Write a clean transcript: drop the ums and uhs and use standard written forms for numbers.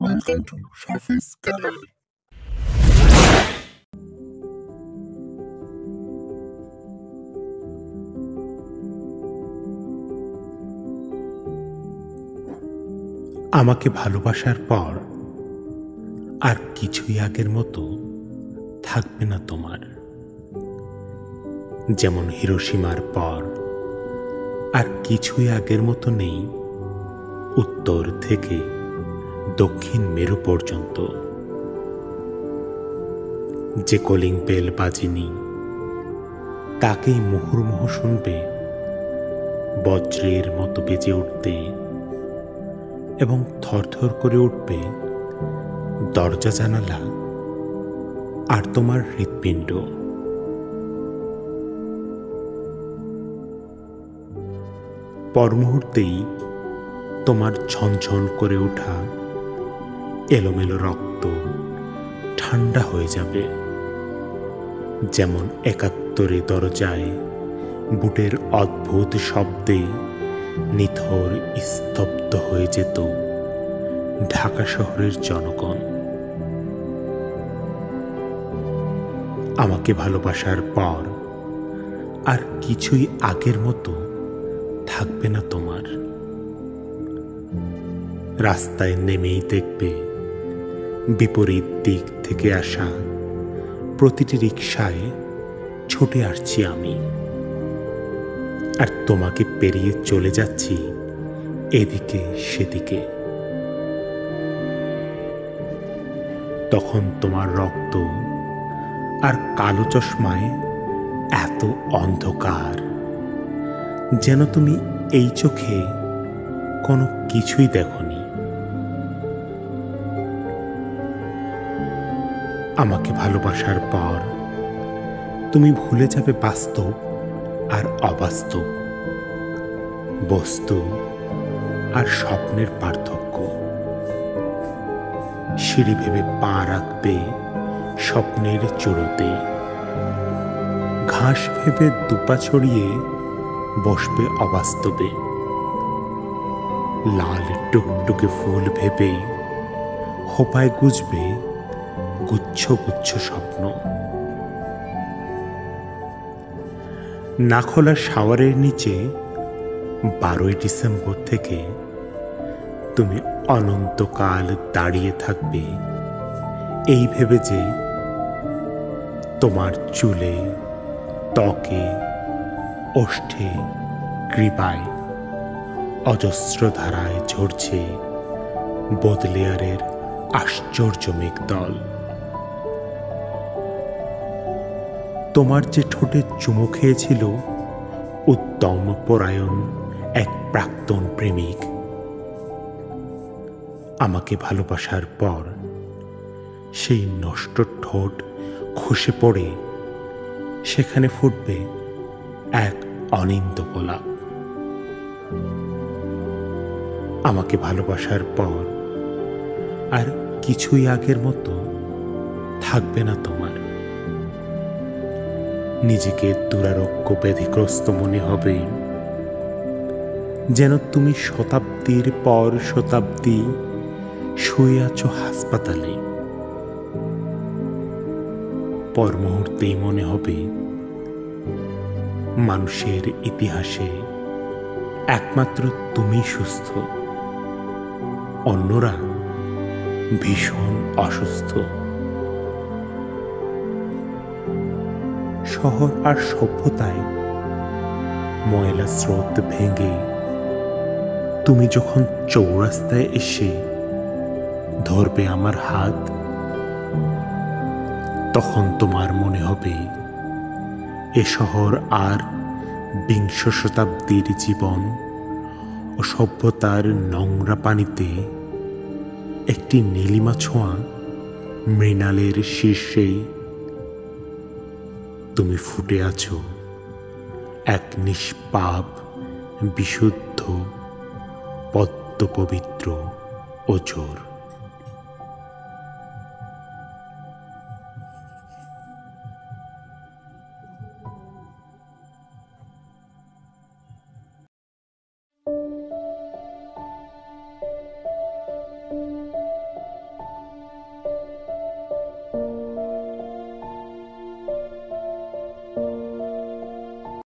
Welcome to Shafi's Gallery. আমাকে ভালোবাসার পর আর কিছুই আগের মতো থাকবে না তোমার। যেমন হিরোশিমার পর আর কিছুই আগের মতো নেই উত্তর থেকে দক্ষিণ মেরু পর্যন্ত। যে কলিং বেল বাজেনি তাকেই মুহুর্মুহ শুনবে বজ্রের মতো বেজে উঠতে, এবং থরথর করে উঠবে দরজা জানালা আর তোমার হৃৎপিণ্ড। পর মুহূর্তেই তোমার ঝনঝন করে ওঠা এলোমেলো রক্ত ঠান্ডা হয়ে যাবে, যেমন একাত্তরে দরজায় বুটের অদ্ভুত শব্দে নিথর স্তব্ধ হয়ে যেত ঢাকা শহরের জনগণ। আমাকে ভালোবাসার পর আর কিছুই আগের মতো থাকবে না তোমার। রাস্তায় নেমেই দেখবে বিপরীত দিক থেকে আসা প্রতিটি রিকশায় ছুটে আসছি আমি, আর তোমাকে পেরিয়ে চলে যাচ্ছি এদিকে সেদিকে। তখন তোমার রক্ত আর কালো চশমায় এত অন্ধকার যেন তুমি এই চোখে কোনো কিছুই দেখোনি। আমাকে ভালোবাসার পর তুমি ভুলে যাবে বাস্তব আর অবাস্তব, বস্তু আর স্বপ্নের পার্থক্য। সিঁড়ি ভেবে পা রাখবে স্বপ্নের চূড়োতে, ঘাস ভেবে দুপা ছড়িয়ে বসবে অবাস্তবে। লাল টুকটুকে ফুল ভেবে খোপায় গুজবে গুচ্ছ গুচ্ছ স্বপ্ন। না খোলা শাওয়ারের নিচে 12ই ডিসেম্বর থেকে তুমি অনন্তকাল দাঁড়িয়ে থাকবে এই ভেবে যে তোমার চুলে, ত্বকে, ওষ্ঠে, গ্রীবায় অজস্র ধারায় ঝরছে বোদলেয়ারের আশ্চর্য মেঘদল। তোমার যে ঠোঁটে চুমু খেয়েছিল উত্তম পরায়ণ এক প্রাক্তন প্রেমিক, আমাকে ভালোবাসার পর সেই নষ্ট ঠোঁট খসে পড়ে সেখানে ফুটবে এক অনিন্দ গোলাপ। আমাকে ভালোবাসার পর আর কিছুই আগের মতো থাকবে না তোমার। নিজেকে দুরারোগ্য ব্যাধিগ্রস্ত মনে হবে, যেন তুমি শতাব্দীর পর শতাব্দী শুয়ে আছো হাসপাতালে। পর মুহূর্তেই মনে হবে মানুষের ইতিহাসে একমাত্র তুমি সুস্থ, অন্যরা ভীষণ অসুস্থ। শহর আর সভ্যতায় ময়লা স্রোত ভেঙে তুমি যখন চৌরাস্তায় এসে ধরবে আমার হাত, তখন তোমার মনে হবে এ শহর আর বিংশ শতাব্দীর জীবন ও সভ্যতার নোংরা পানিতে একটি নীলিমা ছোঁয়া মৃণালের শীর্ষে তুমি ফুটে আছো এক নিষ্পাপ, বিশুদ্ধ, পদ্ম পবিত্র ওজোর।